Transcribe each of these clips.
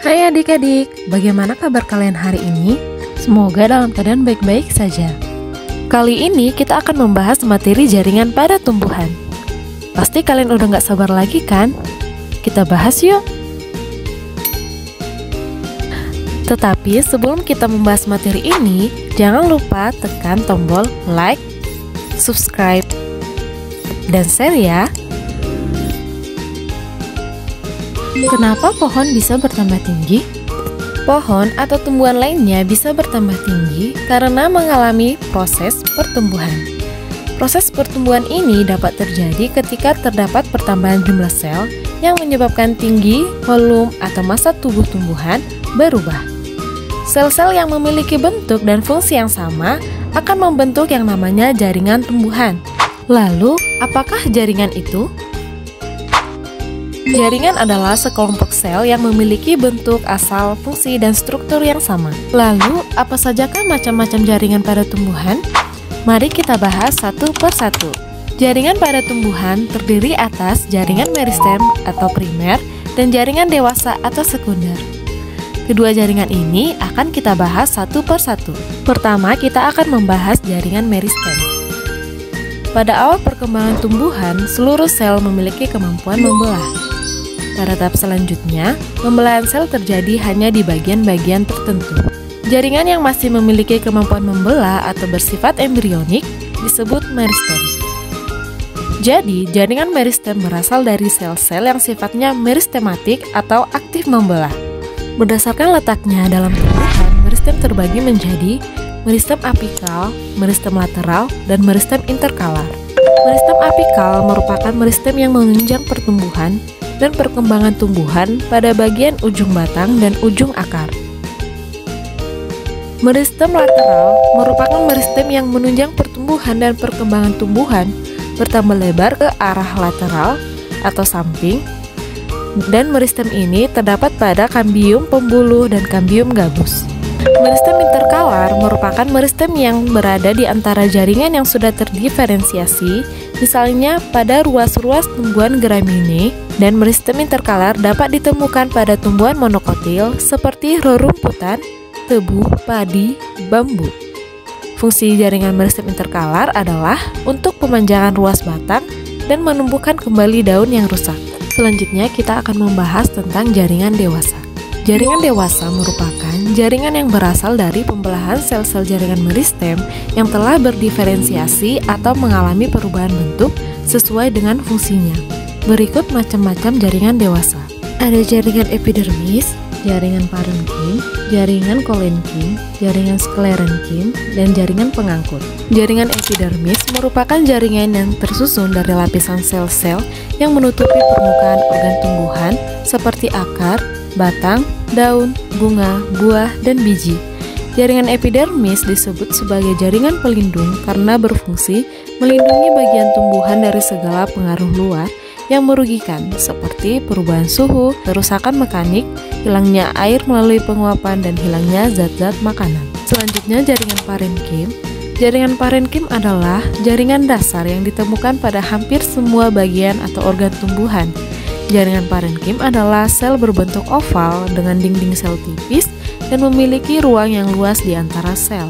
Hai adik-adik, bagaimana kabar kalian hari ini? Semoga dalam keadaan baik-baik saja. Kali ini kita akan membahas materi jaringan pada tumbuhan. Pasti kalian udah gak sabar lagi kan? Kita bahas yuk! Tetapi sebelum kita membahas materi ini, jangan lupa tekan tombol like, subscribe, dan share ya! Kenapa pohon bisa bertambah tinggi? Pohon atau tumbuhan lainnya bisa bertambah tinggi karena mengalami proses pertumbuhan. Proses pertumbuhan ini dapat terjadi ketika terdapat pertambahan jumlah sel yang menyebabkan tinggi, volume, atau massa tubuh tumbuhan berubah. Sel-sel yang memiliki bentuk dan fungsi yang sama akan membentuk yang namanya jaringan tumbuhan. Lalu, apakah jaringan itu? Jaringan adalah sekelompok sel yang memiliki bentuk, asal, fungsi, dan struktur yang sama. Lalu, apa sajakah macam-macam jaringan pada tumbuhan? Mari kita bahas satu per satu. Jaringan pada tumbuhan terdiri atas jaringan meristem atau primer dan jaringan dewasa atau sekunder. Kedua jaringan ini akan kita bahas satu per satu. Pertama, kita akan membahas jaringan meristem. Pada awal perkembangan tumbuhan, seluruh sel memiliki kemampuan membelah. Pada tahap selanjutnya, pembelahan sel terjadi hanya di bagian-bagian tertentu. Jaringan yang masih memiliki kemampuan membelah atau bersifat embrionik disebut meristem. Jadi, jaringan meristem berasal dari sel-sel yang sifatnya meristematik atau aktif membelah. Berdasarkan letaknya dalam tumbuhan, meristem terbagi menjadi meristem apikal, meristem lateral, dan meristem interkalar. Meristem apikal merupakan meristem yang menunjang pertumbuhan dan perkembangan tumbuhan pada bagian ujung batang dan ujung akar. Meristem lateral merupakan meristem yang menunjang pertumbuhan dan perkembangan tumbuhan bertambah lebar ke arah lateral atau samping, dan meristem ini terdapat pada kambium pembuluh dan kambium gabus. Meristem interkalar merupakan meristem yang berada di antara jaringan yang sudah terdiferensiasi, misalnya pada ruas-ruas tumbuhan Gramineae, dan meristem interkalar dapat ditemukan pada tumbuhan monokotil seperti rerumputan, tebu, padi, bambu. Fungsi jaringan meristem interkalar adalah untuk pemanjangan ruas batang dan menumbuhkan kembali daun yang rusak. Selanjutnya kita akan membahas tentang jaringan dewasa. Jaringan dewasa merupakan jaringan yang berasal dari pembelahan sel-sel jaringan meristem yang telah berdiferensiasi atau mengalami perubahan bentuk sesuai dengan fungsinya. Berikut macam-macam jaringan dewasa. Ada jaringan epidermis, jaringan parenkim, jaringan kolenkim, jaringan sklerenkim, dan jaringan pengangkut. Jaringan epidermis merupakan jaringan yang tersusun dari lapisan sel-sel yang menutupi permukaan organ tumbuhan seperti akar, batang, daun, bunga, buah, dan biji. Jaringan epidermis disebut sebagai jaringan pelindung karena berfungsi melindungi bagian tumbuhan dari segala pengaruh luar yang merugikan seperti perubahan suhu, kerusakan mekanik, hilangnya air melalui penguapan, dan hilangnya zat-zat makanan. Selanjutnya jaringan parenkim. Jaringan parenkim adalah jaringan dasar yang ditemukan pada hampir semua bagian atau organ tumbuhan. Jaringan parenkim adalah sel berbentuk oval dengan dinding sel tipis dan memiliki ruang yang luas di antara sel.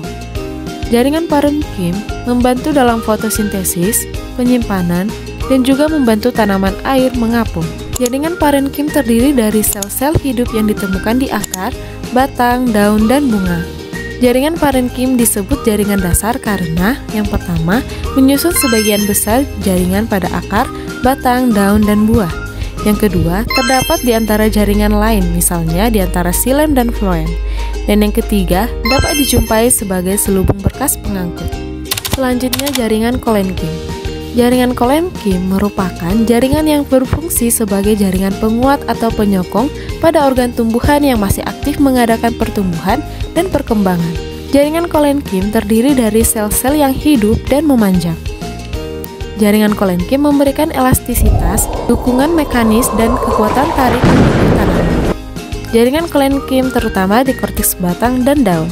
Jaringan parenkim membantu dalam fotosintesis, penyimpanan, dan juga membantu tanaman air mengapung. Jaringan parenkim terdiri dari sel-sel hidup yang ditemukan di akar, batang, daun, dan bunga. Jaringan parenkim disebut jaringan dasar karena yang pertama menyusun sebagian besar jaringan pada akar, batang, daun, dan buah. Yang kedua, terdapat di antara jaringan lain, misalnya di antara xilem dan floem. Dan yang ketiga, dapat dijumpai sebagai selubung berkas pengangkut. Selanjutnya, jaringan kolenkim. Jaringan kolenkim merupakan jaringan yang berfungsi sebagai jaringan penguat atau penyokong pada organ tumbuhan yang masih aktif mengadakan pertumbuhan dan perkembangan. Jaringan kolenkim terdiri dari sel-sel yang hidup dan memanjang. Jaringan kolenkim memberikan elastisitas, dukungan mekanis, dan kekuatan tarik untuk tanaman. Jaringan kolenkim terutama di korteks batang dan daun.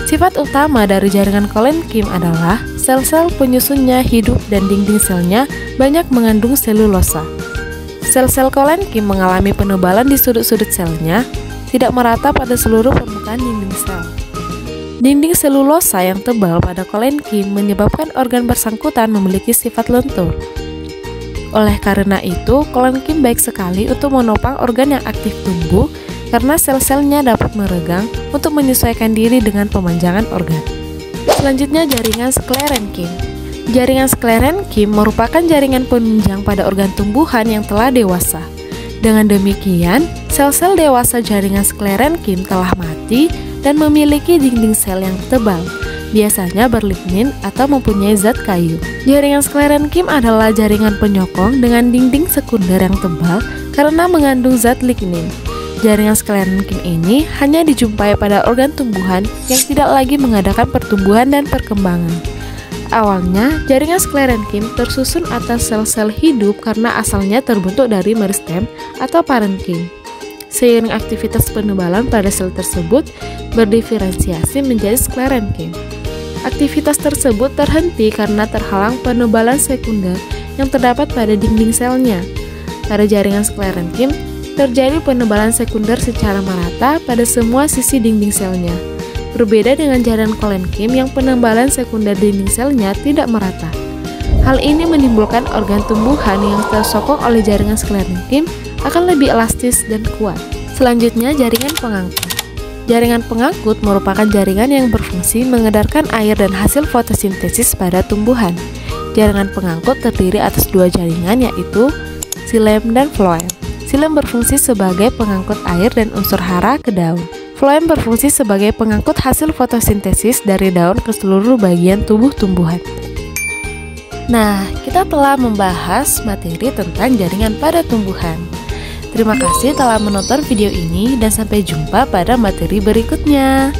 Sifat utama dari jaringan kolenkim adalah sel-sel penyusunnya hidup dan dinding selnya banyak mengandung selulosa. Sel-sel kolenkim mengalami penebalan di sudut-sudut selnya, tidak merata pada seluruh permukaan dinding sel. Dinding selulosa yang tebal pada kolenkim menyebabkan organ bersangkutan memiliki sifat lentur. Oleh karena itu, kolenkim baik sekali untuk menopang organ yang aktif tumbuh karena sel-selnya dapat meregang untuk menyesuaikan diri dengan pemanjangan organ. Selanjutnya, jaringan sklerenkim. Jaringan sklerenkim merupakan jaringan penunjang pada organ tumbuhan yang telah dewasa. Dengan demikian, sel-sel dewasa jaringan sklerenkim telah mati dan memiliki dinding sel yang tebal, biasanya berlignin atau mempunyai zat kayu. Jaringan sklerenkim adalah jaringan penyokong dengan dinding sekunder yang tebal karena mengandung zat lignin. Jaringan sklerenkim ini hanya dijumpai pada organ tumbuhan yang tidak lagi mengadakan pertumbuhan dan perkembangan. Awalnya, jaringan sklerenkim tersusun atas sel-sel hidup karena asalnya terbentuk dari meristem atau parenkim. Seiring aktivitas penebalan pada sel tersebut berdiferensiasi menjadi sklerenkim. Aktivitas tersebut terhenti karena terhalang penebalan sekunder yang terdapat pada dinding selnya. Pada jaringan sklerenkim, terjadi penebalan sekunder secara merata pada semua sisi dinding selnya. Berbeda dengan jaringan kolenkim yang penebalan sekunder dinding selnya tidak merata. Hal ini menimbulkan organ tumbuhan yang tersokong oleh jaringan sklerenkim akan lebih elastis dan kuat. Selanjutnya, jaringan pengangkut. Jaringan pengangkut merupakan jaringan yang berfungsi mengedarkan air dan hasil fotosintesis pada tumbuhan. Jaringan pengangkut terdiri atas dua jaringan, yaitu xilem dan floem. Xilem berfungsi sebagai pengangkut air dan unsur hara ke daun. Floem berfungsi sebagai pengangkut hasil fotosintesis dari daun ke seluruh bagian tubuh tumbuhan. Nah, kita telah membahas materi tentang jaringan pada tumbuhan. Terima kasih telah menonton video ini dan sampai jumpa pada materi berikutnya.